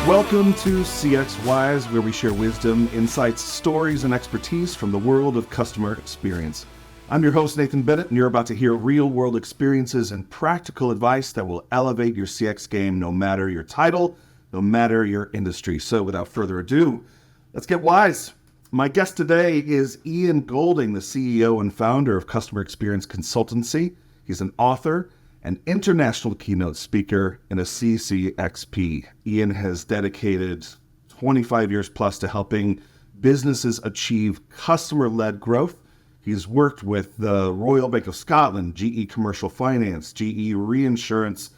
Welcome to CXWise, where we share wisdom, insights, stories, and expertise from the world of customer experience. I'm your host, Nathan Bennett, and you're about to hear real-world experiences and practical advice that will elevate your CX game, no matter your title, no matter your industry. So without further ado, let's get wise. My guest today is Ian Golding, the CEO and founder of Customer Experience Consultancy. He's an author, an international keynote speaker, and a CCXP. Ian has dedicated 25 years plus to helping businesses achieve customer-led growth. He's worked with the Royal Bank of Scotland, GE Commercial Finance, GE Reinsurance,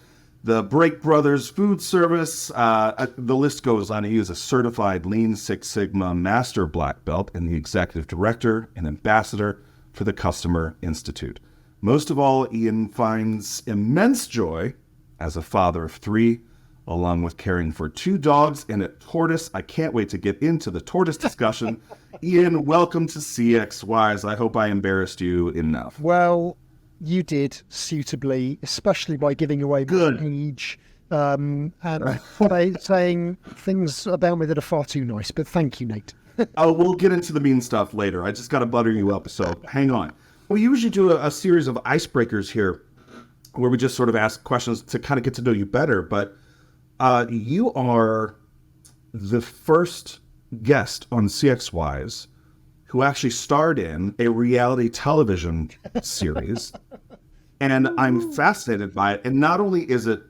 the Brake Brothers Food Service. The list goes on. He is a certified Lean Six Sigma Master Black Belt and the Executive Director and Ambassador for the Customer Institute. Most of all, Ian finds immense joy as a father of three, along with caring for two dogs and a tortoise. I can't wait to get into the tortoise discussion. Ian, welcome to CXWise. I hope I embarrassed you enough. Well, you did suitably, especially by giving away my age and saying things about me that are far too nice. But thank you, Nate. Oh, we'll get into the mean stuff later. I just got to butter you up, so hang on. We usually do a series of icebreakers here where we just sort of ask questions to kind of get to know you better. But you are the first guest on CXWise who actually starred in a reality television series. And I'm fascinated by it. And not only is it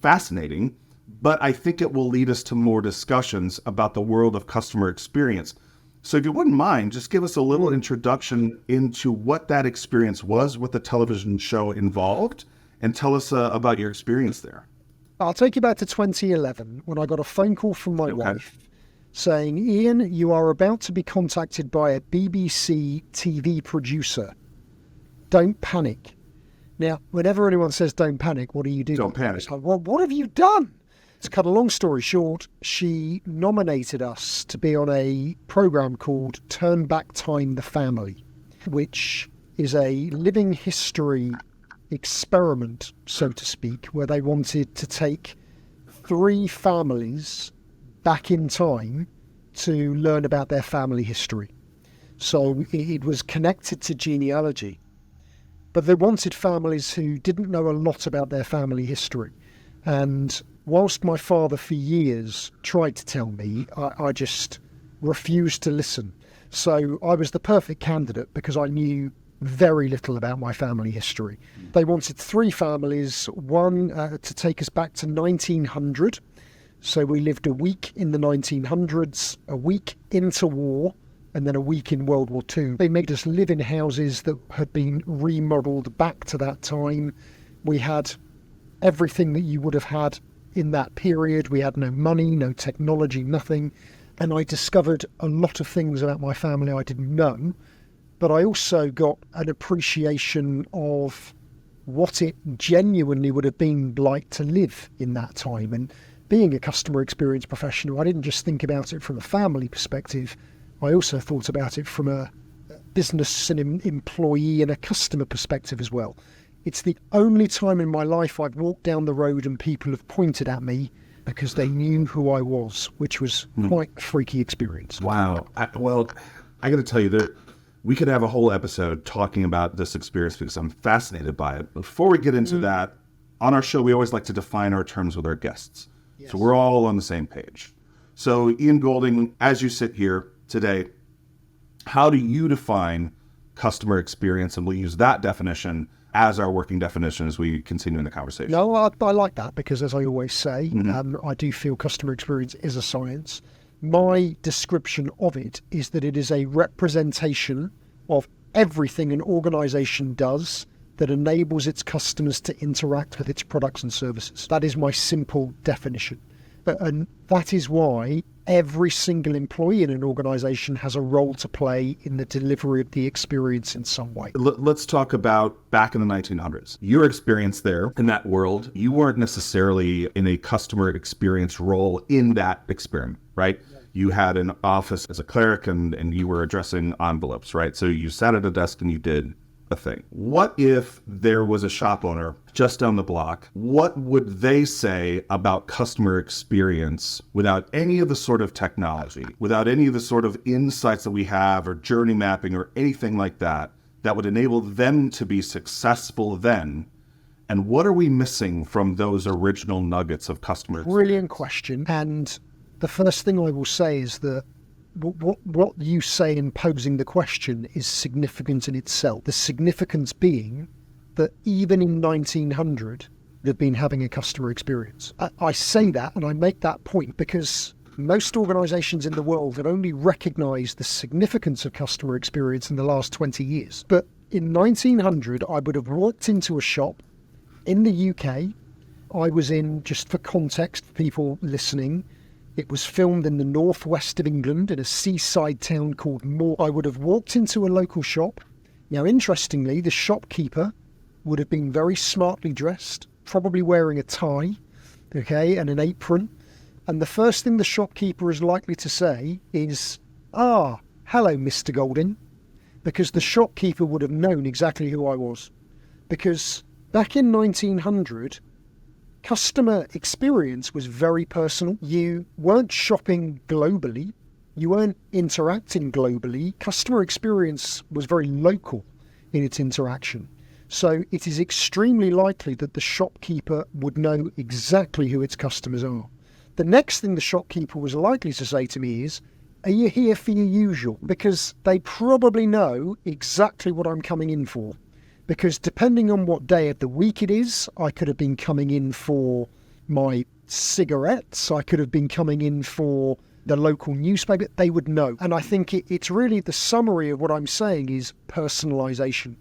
fascinating, but I think it will lead us to more discussions about the world of customer experience. So if you wouldn't mind, just give us a little introduction into what that experience was, what the television show involved, and tell us about your experience there. I'll take you back to 2011 when I got a phone call from my wife saying, Ian, you are about to be contacted by a BBC TV producer. Don't panic. Now, whenever anyone says don't panic, what do you do? Don't panic. It's like, well, what have you done? To cut a long story short, she nominated us to be on a program called Turn Back Time the Family, which is a living history experiment, so to speak, where they wanted to take three families back in time to learn about their family history. So it was connected to genealogy, but they wanted families who didn't know a lot about their family history. And whilst my father for years tried to tell me, I just refused to listen. So I was the perfect candidate because I knew very little about my family history. They wanted three families, one to take us back to 1900. So we lived a week in the 1900s, a week into war, and then a week in World War II. They made us live in houses that had been remodeled back to that time. We had everything that you would have had in that period. We had no money, no technology, nothing. And I discovered a lot of things about my family I didn't know. But I also got an appreciation of what it genuinely would have been like to live in that time. And being a customer experience professional, I didn't just think about it from a family perspective. I also thought about it from a business and employee and a customer perspective as well. It's the only time in my life I've walked down the road and people have pointed at me because they knew who I was, which was quite a freaky experience. Wow. I got to tell you that we could have a whole episode talking about this experience because I'm fascinated by it. Before we get into that, on our show, we always like to define our terms with our guests. Yes. So we're all on the same page. So Ian Golding, as you sit here today, how do you define customer experience? And we'll use that definition as our working definition as we continue in the conversation. No, I like that because, as I always say, I do feel customer experience is a science. My description of it is that it is a representation of everything an organization does that enables its customers to interact with its products and services. That is my simple definition. And that is why every single employee in an organization has a role to play in the delivery of the experience in some way. Let's talk about back in the 1900s. Your experience there in that world, you weren't necessarily in a customer experience role in that experiment, right? You had an office as a clerk and you were addressing envelopes, right? So you sat at a desk and you did a thing. What if there was a shop owner just down the block? What would they say about customer experience without any of the sort of technology, without any of the sort of insights that we have or journey mapping or anything like that, that would enable them to be successful then? And what are we missing from those original nuggets of customer experience? Brilliant question. And the first thing I will say is that what you say in posing the question is significant in itself. The significance being that even in 1900, they've been having a customer experience. I say that and I make that point because most organizations in the world have only recognized the significance of customer experience in the last 20 years. But in 1900, I would have walked into a shop in the UK. I was in, just for context, for people listening, it was filmed in the northwest of England in a seaside town called Moore. I would have walked into a local shop. Now, interestingly, the shopkeeper would have been very smartly dressed, probably wearing a tie, okay, and an apron. And the first thing the shopkeeper is likely to say is, "Ah, hello, Mr. Golding," because the shopkeeper would have known exactly who I was. Because back in 1900, customer experience was very personal. You weren't shopping globally. You weren't interacting globally. Customer experience was very local in its interaction. So it is extremely likely that the shopkeeper would know exactly who its customers are. The next thing the shopkeeper was likely to say to me is, "Are you here for your usual?" Because they probably know exactly what I'm coming in for. Because depending on what day of the week it is, I could have been coming in for my cigarettes, I could have been coming in for the local newspaper, they would know. And I think it's really the summary of what I'm saying is personalisation.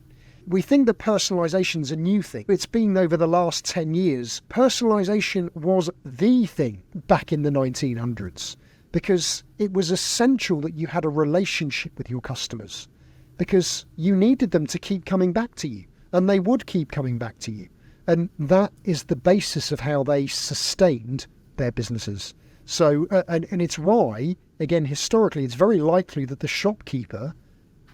We think that personalisation is a new thing. It's been over the last 10 years. Personalisation was the thing back in the 1900s because it was essential that you had a relationship with your customers, because you needed them to keep coming back to you, and they would keep coming back to you. And that is the basis of how they sustained their businesses. So, and it's why, again, historically, it's very likely that the shopkeeper,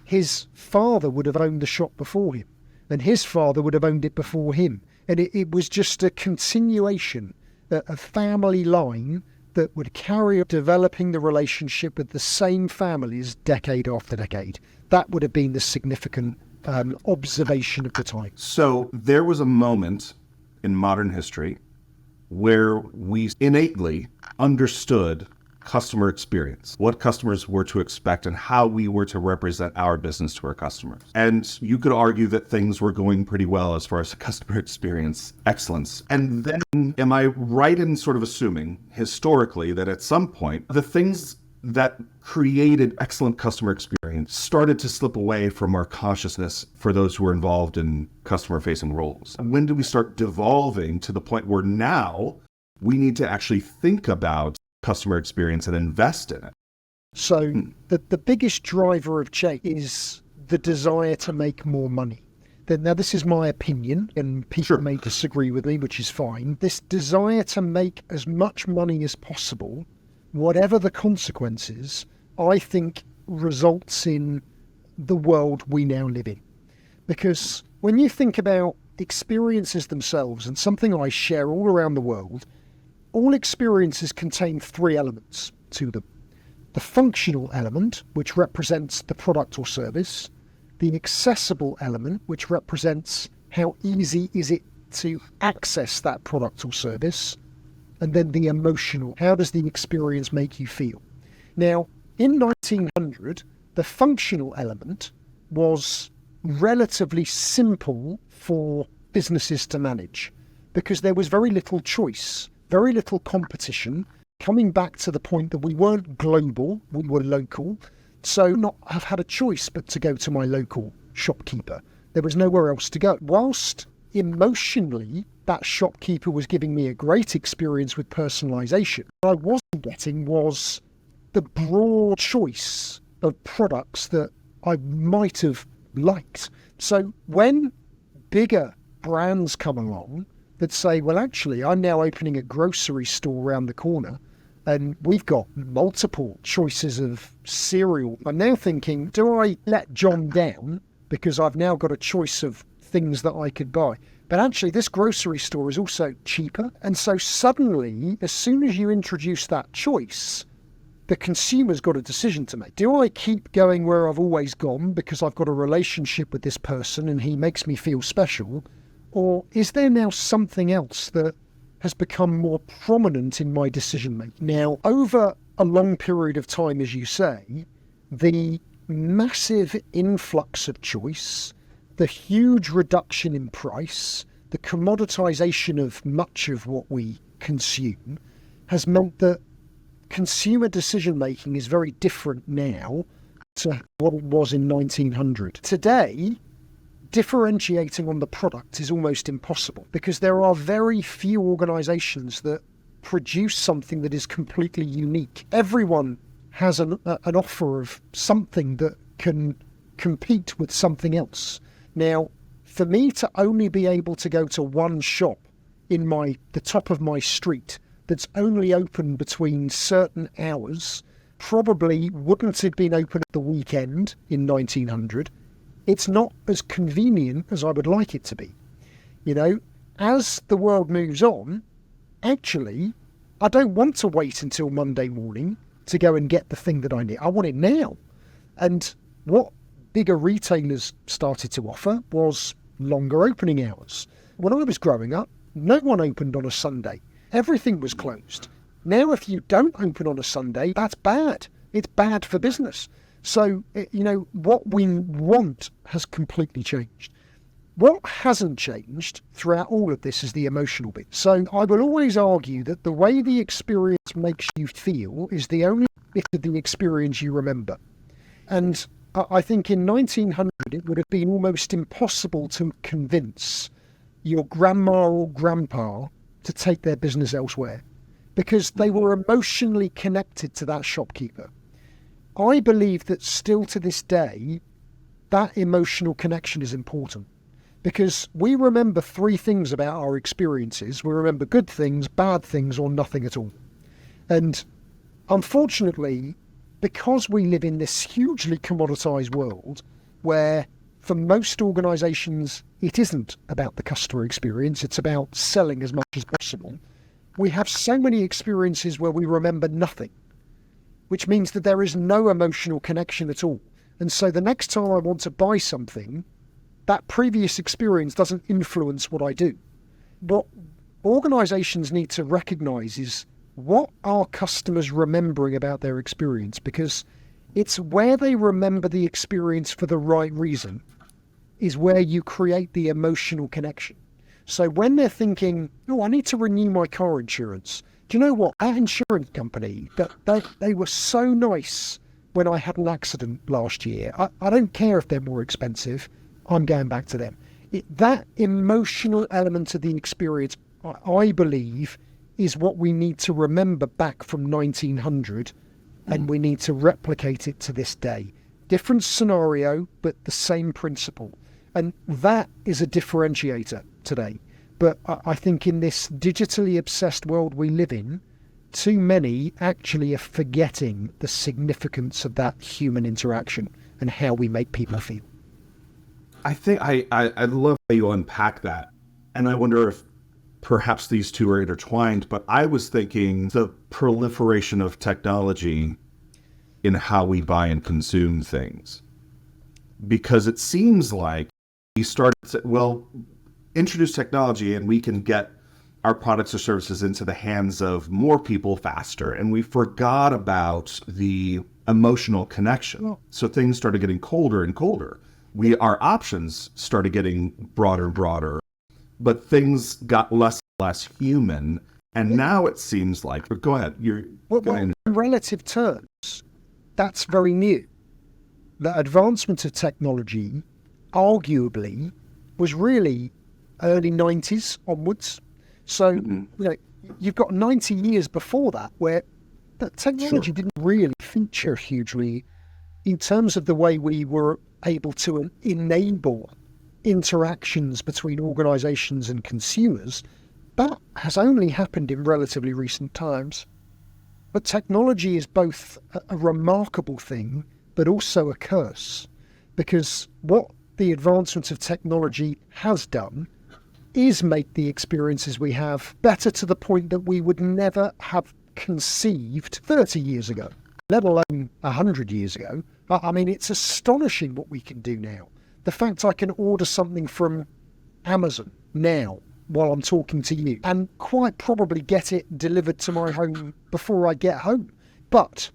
his father would have owned the shop before him, and his father would have owned it before him. And it was just a continuation, a family line that would carry on developing the relationship with the same families decade after decade. That would have been the significant observation of the time. So there was a moment in modern history where we innately understood customer experience, what customers were to expect and how we were to represent our business to our customers. And you could argue that things were going pretty well as far as customer experience excellence. And then am I right in sort of assuming historically that at some point the things that created excellent customer experience started to slip away from our consciousness for those who were involved in customer-facing roles? When do we start devolving to the point where now we need to actually think about customer experience and invest in it? So the biggest driver of change is the desire to make more money. Now, this is my opinion, and people may disagree with me, which is fine. This desire to make as much money as possible, whatever the consequences, I think results in the world we now live in. Because when you think about experiences themselves, and something I share all around the world, all experiences contain three elements to them. The functional element, which represents the product or service. The accessible element, which represents how easy is it to access that product or service. And then the emotional, how does the experience make you feel? Now, in 1900, the functional element was relatively simple for businesses to manage because there was very little choice, very little competition, coming back to the point that we weren't global, we were local. So not have had a choice but to go to my local shopkeeper. There was nowhere else to go. Whilst emotionally, that shopkeeper was giving me a great experience with personalisation, what I wasn't getting was the broad choice of products that I might have liked. So when bigger brands come along that say, well, actually, I'm now opening a grocery store around the corner and we've got multiple choices of cereal, I'm now thinking, do I let John down because I've now got a choice of things that I could buy. But actually, this grocery store is also cheaper. And so suddenly, as soon as you introduce that choice, the consumer's got a decision to make. Do I keep going where I've always gone because I've got a relationship with this person and he makes me feel special? Or is there now something else that has become more prominent in my decision making? Now, over a long period of time, as you say, the massive influx of choice, the huge reduction in price, the commoditization of much of what we consume has meant that consumer decision making is very different now to what it was in 1900. Today, differentiating on the product is almost impossible because there are very few organizations that produce something that is completely unique. Everyone has an offer of something that can compete with something else. Now, for me to only be able to go to one shop in the top of my street that's only open between certain hours, probably wouldn't have been open at the weekend in 1900. It's not as convenient as I would like it to be. You know, as the world moves on, actually, I don't want to wait until Monday morning to go and get the thing that I need. I want it now. And what bigger retailers started to offer was longer opening hours. When I was growing up, no one opened on a Sunday. Everything was closed. Now, if you don't open on a Sunday, that's bad. It's bad for business. So, you know, what we want has completely changed. What hasn't changed throughout all of this is the emotional bit. So I will always argue that the way the experience makes you feel is the only bit of the experience you remember. And I think in 1900, it would have been almost impossible to convince your grandma or grandpa to take their business elsewhere because they were emotionally connected to that shopkeeper. I believe that still to this day, that emotional connection is important because we remember three things about our experiences. We remember good things, bad things, or nothing at all. And unfortunately, because we live in this hugely commoditized world where for most organizations, it isn't about the customer experience, it's about selling as much as possible. We have so many experiences where we remember nothing, which means that there is no emotional connection at all. And so the next time I want to buy something, that previous experience doesn't influence what I do. What organizations need to recognize is what are customers remembering about their experience, because it's where they remember the experience for the right reason is where you create the emotional connection. So when they're thinking, oh, I need to renew my car insurance, do you know what? That insurance company, they were so nice when I had an accident last year. I don't care if they're more expensive. I'm going back to them. That emotional element of the experience, I believe, is what we need to remember back from 1900, and we need to replicate it to this day. Different scenario, but the same principle. And that is a differentiator today. But I think in this digitally obsessed world we live in, too many actually are forgetting the significance of that human interaction and how we make people feel. I think I love how you unpack that. And I wonder if perhaps these two are intertwined, but I was thinking the proliferation of technology in how we buy and consume things. Because it seems like we started to, introduce technology and we can get our products or services into the hands of more people faster. And we forgot about the emotional connection. So things started getting colder and colder. Our options started getting broader and broader, but things got less and less human. And now it seems like, but go ahead. In relative terms, that's very new. The advancement of technology, arguably, was really early 90s onwards. So, you've got 90 years before that where the technology didn't really feature hugely in terms of the way we were able to enable interactions between organizations and consumers. That has only happened in relatively recent times. But technology is both a remarkable thing, but also a curse, because what the advancement of technology has done is make the experiences we have better to the point that we would never have conceived 30 years ago, let alone 100 years ago. I mean, it's astonishing what we can do now. The fact I can order something from Amazon now while I'm talking to you and quite probably get it delivered to my home before I get home. But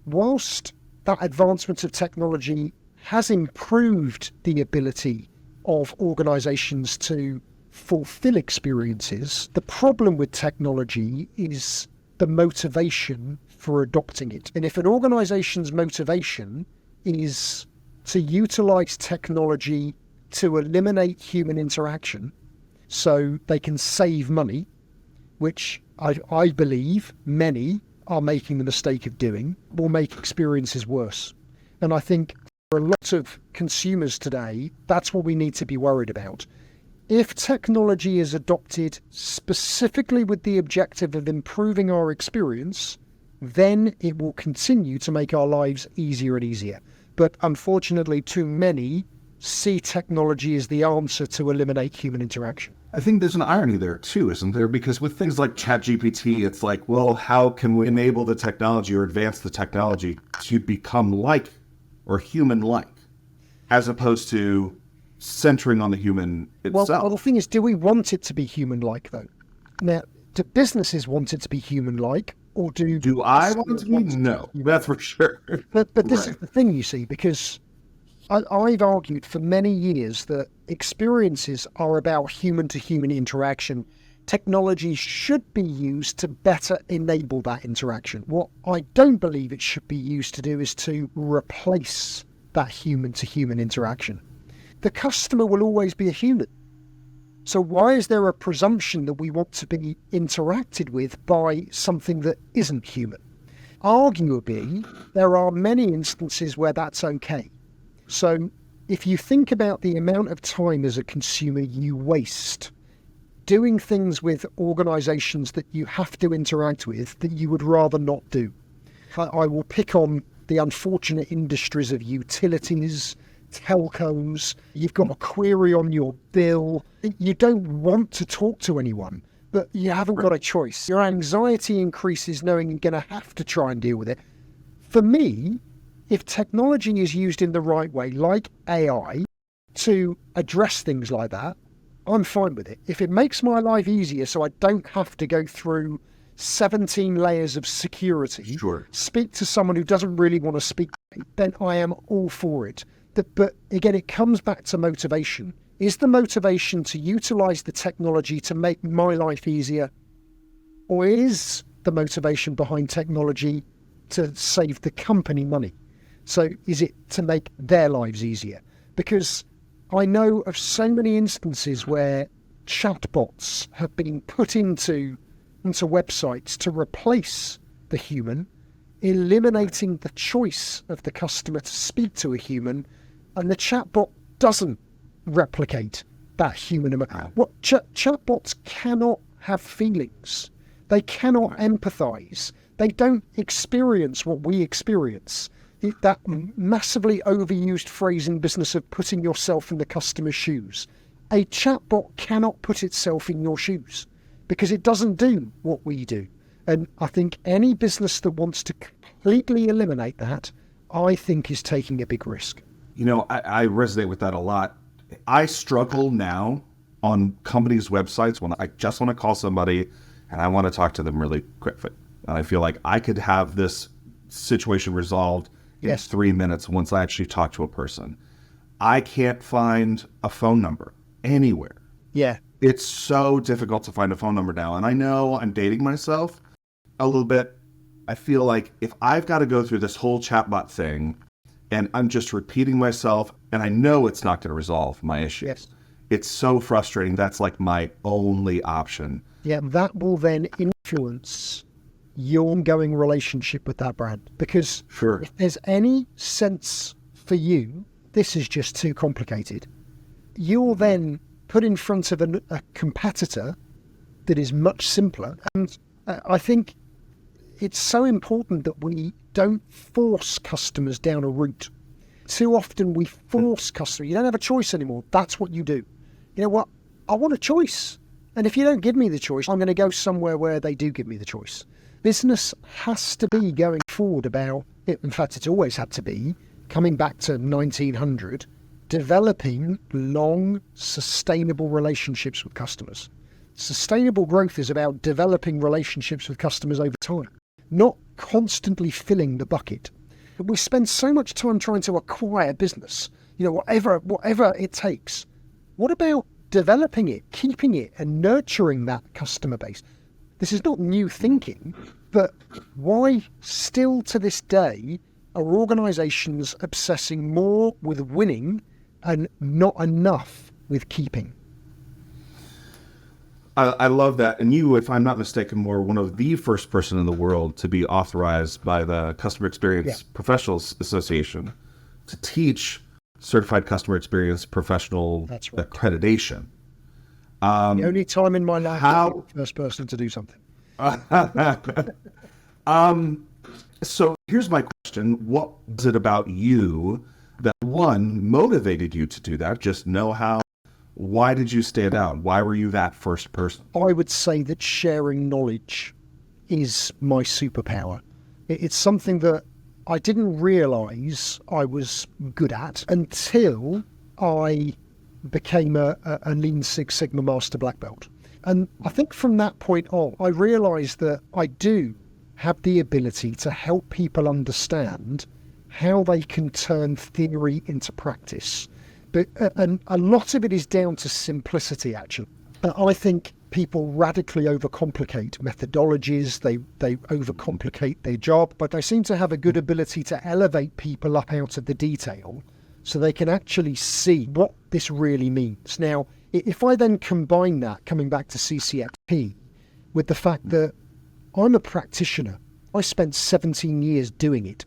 whilst that advancement of technology has improved the ability of organisations to fulfill experiences, the problem with technology is the motivation for adopting it. And if an organisation's motivation is to utilise technology to eliminate human interaction so they can save money, which I believe many are making the mistake of doing, will make experiences worse. And I think for a lot of consumers today, that's what we need to be worried about. If technology is adopted specifically with the objective of improving our experience, then it will continue to make our lives easier and easier. But unfortunately, too many see technology as the answer to eliminate human interaction. I think there's an irony there too, isn't there? Because with things like ChatGPT, it's like, well, how can we enable the technology or advance the technology to become like or human-like, as opposed to centering on the human itself? Well, the thing is, do we want it to be human-like, though? Now, do businesses want it to be human-like, or do I want it to be? No, that's for sure. But this is the thing, you see, because I've argued for many years that experiences are about human-to-human interaction. Technology should be used to better enable that interaction. What I don't believe it should be used to do is to replace that human-to-human interaction. The customer will always be a human. So why is there a presumption that we want to be interacted with by something that isn't human? Arguably, there are many instances where that's okay. So if you think about the amount of time as a consumer you waste doing things with organisations that you have to interact with that you would rather not do. I will pick on the unfortunate industries of utilities, telcos. You've got a query on your bill. You don't want to talk to anyone, but you haven't got a choice. Your anxiety increases knowing you're going to have to try and deal with it. For me, if technology is used in the right way, like AI, to address things like that, I'm fine with it. If it makes my life easier so I don't have to go through 17 layers of security, speak to someone who doesn't really want to speak to me, then I am all for it. But again, it comes back to motivation. Is the motivation to utilise the technology to make my life easier? Or is the motivation behind technology to save the company money? So is it to make their lives easier? Because I know of so many instances where chatbots have been put into websites to replace the human, eliminating the choice of the customer to speak to a human, and the chatbot doesn't replicate that human emotion. What chatbots cannot have feelings. They cannot empathise. They don't experience what we experience. That massively overused phrase in business of putting yourself in the customer's shoes. A chatbot cannot put itself in your shoes because it doesn't do what we do. And I think any business that wants to completely eliminate that, I think is taking a big risk. You know, I resonate with that a lot. I struggle now on companies' websites when I just want to call somebody and I want to talk to them really quick. And I feel like I could have this situation resolved in 3 minutes once I actually talk to a person. I can't find a phone number anywhere. Yeah. It's so difficult to find a phone number now. And I know I'm dating myself a little bit. I feel like if I've got to go through this whole chatbot thing and I'm just repeating myself and I know it's not going to resolve my issue. Yes. It's so frustrating. That's like my only option. Yeah, that will then influence your ongoing relationship with that brand. Because if there's any sense for you, this is just too complicated, you'll then put in front of a competitor that is much simpler. And I think it's so important that we don't force customers down a route. Too often we force customers. You don't have a choice anymore. That's what you do. You know what? I want a choice. And if you don't give me the choice, I'm going to go somewhere where they do give me the choice. Business has to be going forward about it. In fact, it's always had to be, coming back to 1900, developing long, sustainable relationships with customers. Sustainable growth is about developing relationships with customers over time, not constantly filling the bucket. We spend so much time trying to acquire business, whatever it takes. What about developing it, keeping it, and nurturing that customer base? This is not new thinking, but why still to this day are organisations obsessing more with winning and not enough with keeping? I love that. And you, if I'm not mistaken, were one of the first person in the world to be authorized by the Customer Experience Professionals Association to teach Certified Customer Experience Professional accreditation. The only time in my life I was the first person to do something. So here's my question. What was it about you that, one, motivated you to do that? Just know how. Why did you stand out? Why were you that first person? I would say that sharing knowledge is my superpower. It's something that I didn't realise I was good at until I became a Lean Six Sigma Master Black Belt. And I think from that point on, I realised that I do have the ability to help people understand how they can turn theory into practice. And a lot of it is down to simplicity, actually. I think people radically overcomplicate methodologies, they overcomplicate their job, but they seem to have a good ability to elevate people up out of the detail so they can actually see what this really means. Now, if I then combine that, coming back to CCXP, with the fact that I'm a practitioner, I spent 17 years doing it.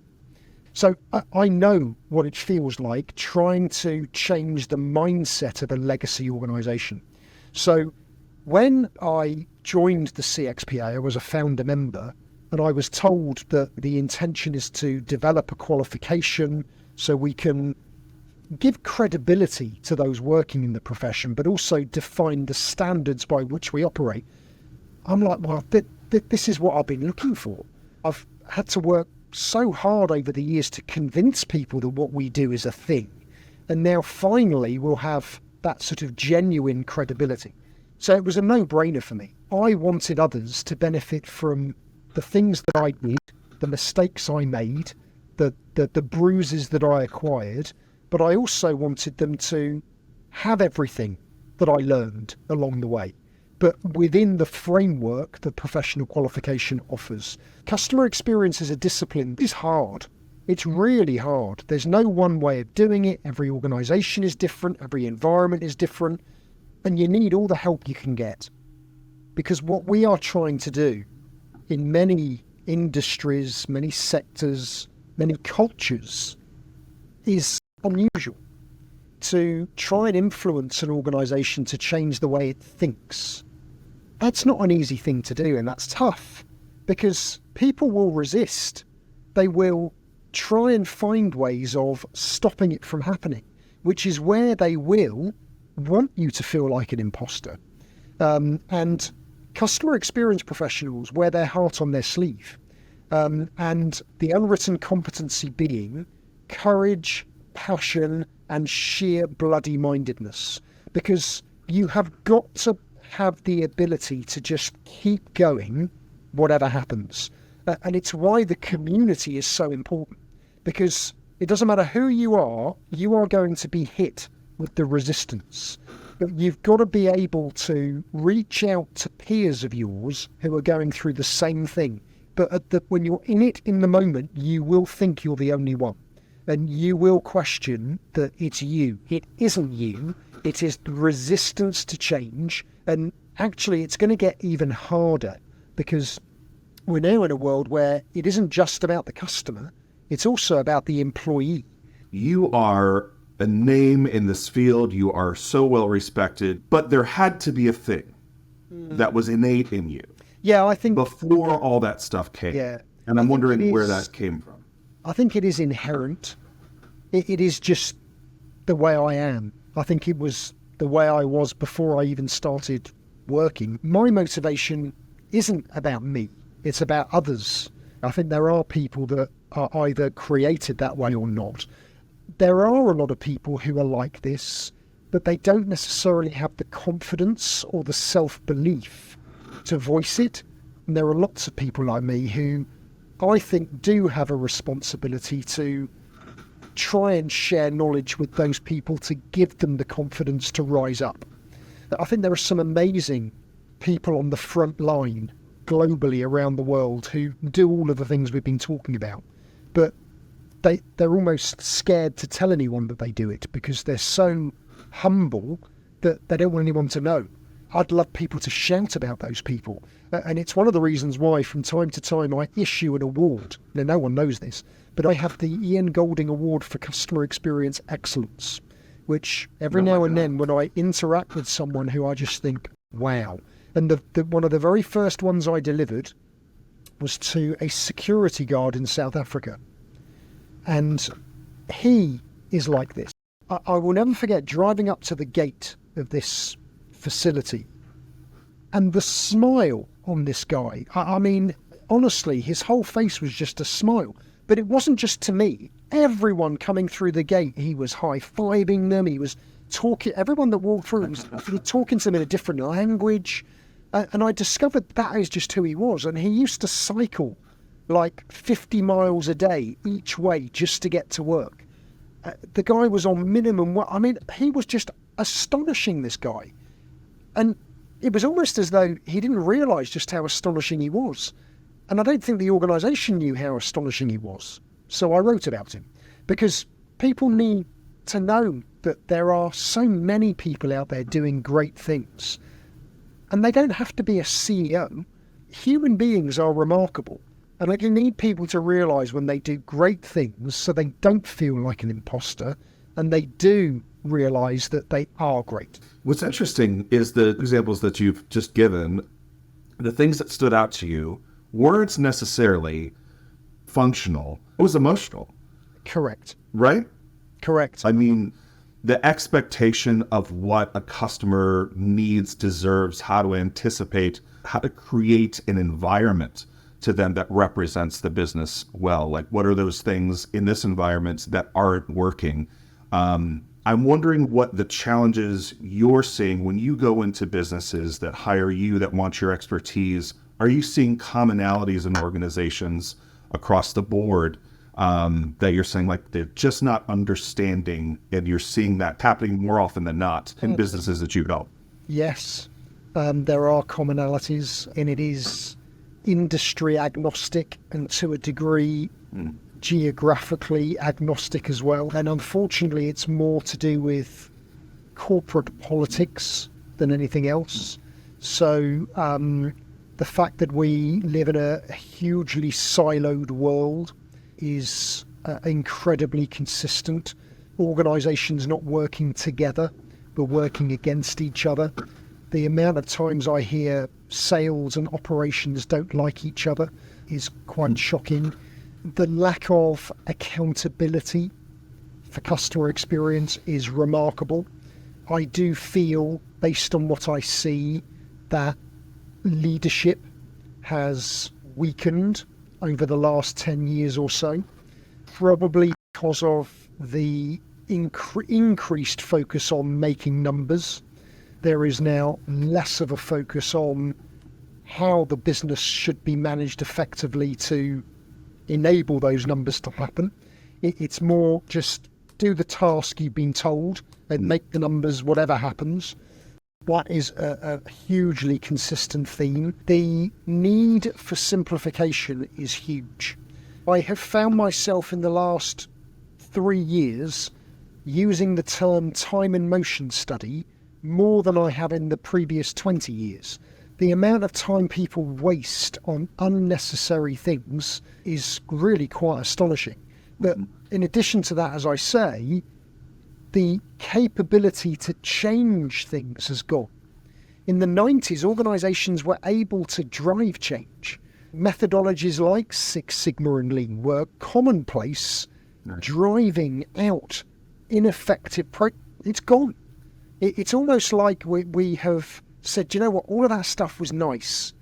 So I know what it feels like trying to change the mindset of a legacy organisation. So when I joined the CXPA, I was a founder member, and I was told that the intention is to develop a qualification so we can give credibility to those working in the profession, but also define the standards by which we operate. I'm like, well, this is what I've been looking for. I've had to work so hard over the years to convince people that what we do is a thing. And now finally we'll have that sort of genuine credibility. So it was a no-brainer for me. I wanted others to benefit from the things that I did, the mistakes I made, the bruises that I acquired, but I also wanted them to have everything that I learned along the way, but within the framework that professional qualification offers. Customer experience as a discipline is hard. It's really hard. There's no one way of doing it. Every organisation is different. Every environment is different. And you need all the help you can get. Because what we are trying to do in many industries, many sectors, many cultures is unusual. To try and influence an organisation to change the way it thinks, that's not an easy thing to do, and that's tough because people will resist. They will try and find ways of stopping it from happening, which is where they will want you to feel like an imposter. And customer experience professionals wear their heart on their sleeve. And the unwritten competency being courage, passion, and sheer bloody mindedness, because you have got to have the ability to just keep going whatever happens. And it's why the community is so important, because it doesn't matter who you are going to be hit with the resistance. But you've got to be able to reach out to peers of yours who are going through the same thing. But when you're in it in the moment, you will think you're the only one. And you will question that it's you. It isn't you. It is the resistance to change. And actually, it's going to get even harder because we're now in a world where it isn't just about the customer. It's also about the employee. You are a name in this field. You are so well respected. But there had to be a thing that was innate in you. Yeah, I think before all that stuff came. Yeah. And I'm wondering where that came from. I think it is inherent It is just the way I am. I think it was the way I was before I even started working. My motivation isn't about me, it's about others. I think there are people that are either created that way or not. There are a lot of people who are like this, but they don't necessarily have the confidence or the self-belief to voice it. And there are lots of people like me who I think do have a responsibility to try and share knowledge with those people to give them the confidence to rise up. I think there are some amazing people on the front line globally around the world who do all of the things we've been talking about, but they're almost scared to tell anyone that they do it because they're so humble that they don't want anyone to know. I'd love people to shout about those people. And it's one of the reasons why from time to time I issue an award. Now, no one knows this, but I have the Ian Golding Award for Customer Experience Excellence, which every now and then when I interact with someone who I just think, wow. And one of the very first ones I delivered was to a security guard in South Africa. And he is like this. I will never forget driving up to the gate of this facility and the smile on this guy. I mean, honestly, his whole face was just a smile. But it wasn't just to me. Everyone coming through the gate, he was high-fiving them. He was talking. Everyone that walked through was talking to them in a different language. And I discovered that is just who he was. And he used to cycle like 50 miles a day each way just to get to work. The guy was on minimum. I mean, he was just astonishing, this guy. And it was almost as though he didn't realise just how astonishing he was. And I don't think the organisation knew how astonishing he was. So I wrote about him. Because people need to know that there are so many people out there doing great things. And they don't have to be a CEO. Human beings are remarkable. And I need people to realise when they do great things so they don't feel like an imposter and they do realise that they are great. What's interesting is the examples that you've just given, the things that stood out to you weren't necessarily functional. It was emotional. Correct. Right? Correct. I mean, the expectation of what a customer needs, deserves, how to anticipate, how to create an environment to them that represents the business well. Like, what are those things in this environment that aren't working? I'm wondering what the challenges you're seeing when you go into businesses that hire you, that want your expertise. Are you seeing commonalities in organizations across the board that you're saying, like, they're just not understanding, and you're seeing that happening more often than not in businesses that you help? Yes, there are commonalities, and it is industry agnostic and to a degree geographically agnostic as well. And unfortunately, it's more to do with corporate politics than anything else. So the fact that we live in a hugely siloed world is incredibly consistent. Organisations not working together, but working against each other. The amount of times I hear sales and operations don't like each other is quite shocking. The lack of accountability for customer experience is remarkable. I do feel, based on what I see, that leadership has weakened over the last 10 years or so, probably because of the increased focus on making numbers. There is now less of a focus on how the business should be managed effectively to enable those numbers to happen. It's more just do the task you've been told and make the numbers whatever happens. That is a hugely consistent theme. The need for simplification is huge. I have found myself in the last 3 years using the term time and motion study more than I have in the previous 20 years. The amount of time people waste on unnecessary things is really quite astonishing. But in addition to that, as I say, the capability to change things has gone. In the 90s, organisations were able to drive change. Methodologies like Six Sigma and Lean were commonplace driving out ineffective it's gone. It's almost like we have said, you know what, all of that stuff was nice,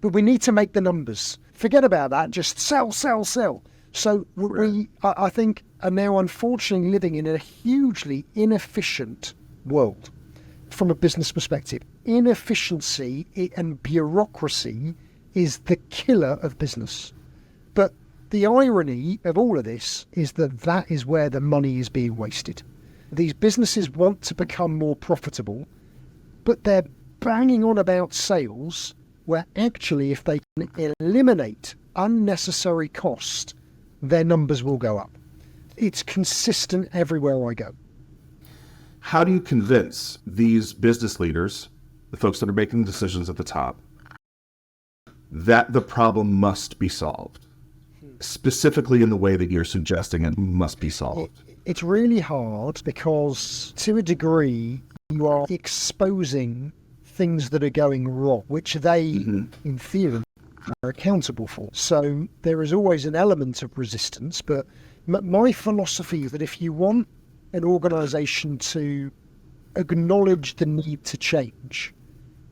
but we need to make the numbers. Forget about that, just sell. So I think, are now unfortunately living in a hugely inefficient world from a business perspective. Inefficiency and bureaucracy is the killer of business. But the irony of all of this is that is where the money is being wasted. These businesses want to become more profitable, but they're banging on about sales, where actually if they can eliminate unnecessary cost, their numbers will go up. It's consistent everywhere I go. How do you convince these business leaders, the folks that are making decisions at the top, that the problem must be solved? Specifically in the way that you're suggesting it must be solved. It's really hard because, to a degree, you are exposing things that are going wrong, which they, in theory, are accountable for. So there is always an element of resistance, but my philosophy is that if you want an organisation to acknowledge the need to change,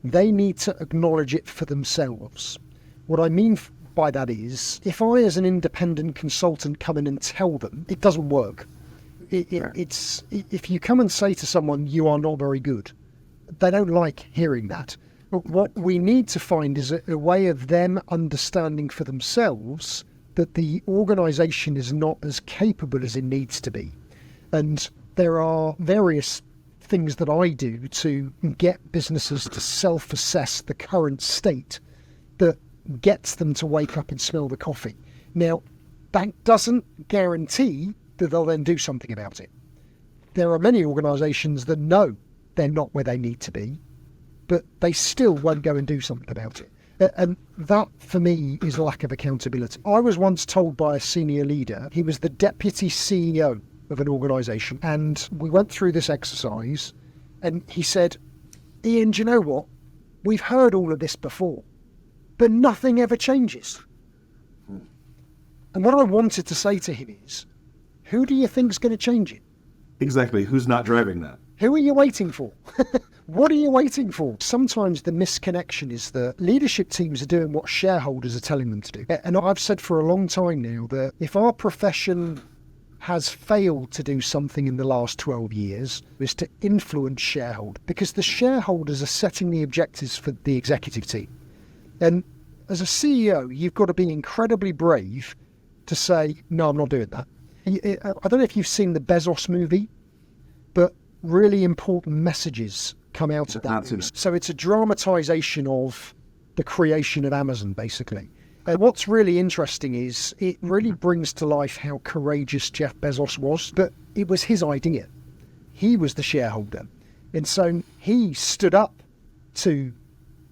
they need to acknowledge it for themselves. What I mean by that is, if I as an independent consultant come in and tell them, it doesn't work. It's if you come and say to someone, you are not very good, they don't like hearing that. But what we need to find is a way of them understanding for themselves that the organisation is not as capable as it needs to be. And there are various things that I do to get businesses to self-assess the current state that gets them to wake up and smell the coffee. Now, that doesn't guarantee that they'll then do something about it. There are many organisations that know they're not where they need to be, but they still won't go and do something about it. And that, for me, is a lack of accountability. I was once told by a senior leader, he was the deputy CEO of an organisation, and we went through this exercise, and he said, Ian, do you know what? We've heard all of this before, but nothing ever changes. And what I wanted to say to him is, who do you think's going to change it? Exactly. Who's not driving that? Who are you waiting for? What are you waiting for? Sometimes the misconnection is that leadership teams are doing what shareholders are telling them to do. And I've said for a long time now that if our profession has failed to do something in the last 12 years, is to influence shareholders, because the shareholders are setting the objectives for the executive team. And as a CEO, you've got to be incredibly brave to say, no, I'm not doing that. I don't know if you've seen the Bezos movie, but really important messages come out of that. So it's a dramatisation of the creation of Amazon, basically. And what's really interesting is it really brings to life how courageous Jeff Bezos was, but it was his idea. He was the shareholder. And so he stood up to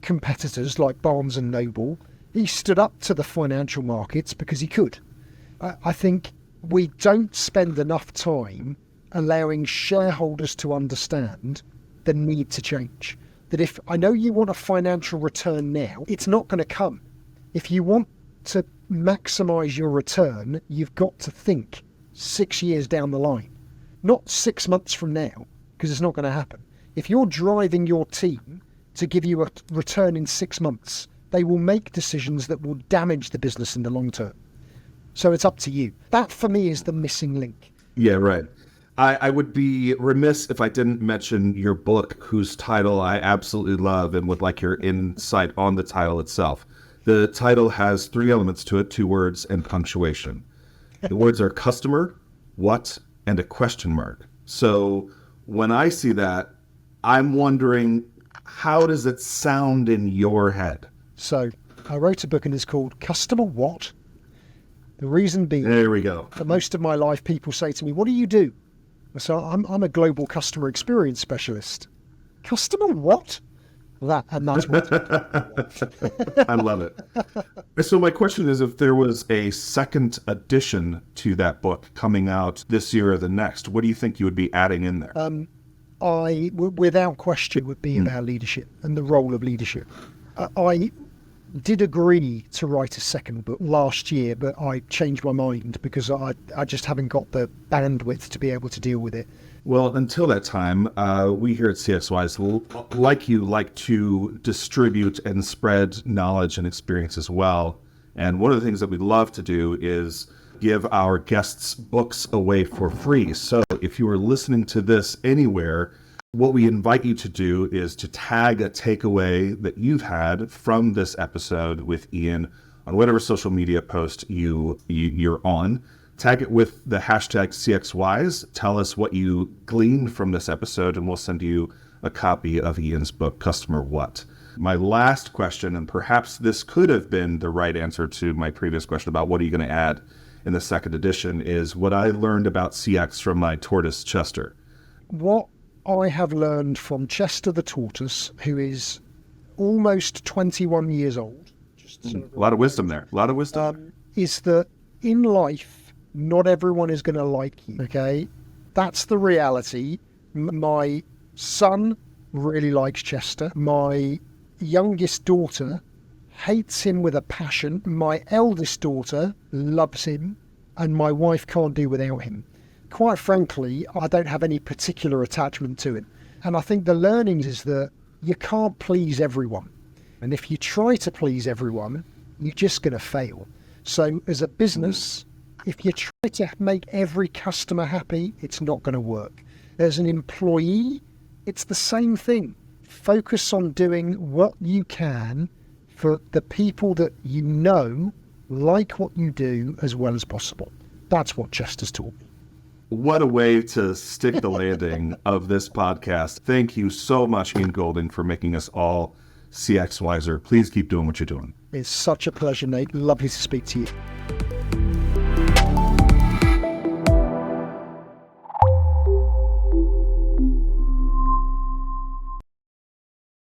competitors like Barnes and Noble. He stood up to the financial markets because he could. I think we don't spend enough time allowing shareholders to understand the need to change. That if I know you want a financial return now, it's not going to come. If you want to maximise your return, you've got to think 6 years down the line, not 6 months from now, because it's not going to happen. If you're driving your team to give you a return in 6 months, they will make decisions that will damage the business in the long term. So it's up to you. That, for me, is the missing link. Yeah, right. I would be remiss if I didn't mention your book, whose title I absolutely love and would like your insight on the title itself. The title has 3 elements to it, 2 words and punctuation. The words are customer, what, and a question mark. So when I see that, I'm wondering, how does it sound in your head? So I wrote a book and it's called Customer What? The reason being, there we go. For most of my life, people say to me, what do you do? So I'm a global customer experience specialist. Customer what? That's what. I love it. So my question is, if there was a second edition to that book coming out this year or the next, what do you think you would be adding in there? Without question, would be about leadership and the role of leadership. did agree to write a second book last year, but I changed my mind because I just haven't got the bandwidth to be able to deal with it. Well, until that time, we here at CXWise, like to distribute and spread knowledge and experience as well. And one of the things that we love to do is give our guests books away for free. So if you are listening to this anywhere, what we invite you to do is to tag a takeaway that you've had from this episode with Ian on whatever social media post you're on. Tag it with the hashtag CXWise. Tell us what you gleaned from this episode, and we'll send you a copy of Ian's book, Customer What. My last question, and perhaps this could have been the right answer to my previous question about what are you going to add in the second edition, is what I learned about CX from my tortoise, Chester. What I have learned from Chester the tortoise, who is almost 21 years old. A lot of wisdom there. A lot of wisdom. Is that in life, not everyone is going to like you, okay? That's the reality. My son really likes Chester. My youngest daughter hates him with a passion. My eldest daughter loves him, and my wife can't do without him. Quite frankly, I don't have any particular attachment to him. And I think the learnings is that you can't please everyone. And if you try to please everyone, you're just going to fail. So as a business, if you try to make every customer happy, it's not going to work. As an employee, it's the same thing. Focus on doing what you can for the people that you know like what you do as well as possible. That's what Chester's taught me. What a way to stick the landing of this podcast. Thank you so much, Ian Golding, for making us all CX wiser. Please keep doing what you're doing. It's such a pleasure, Nate. Lovely to speak to you.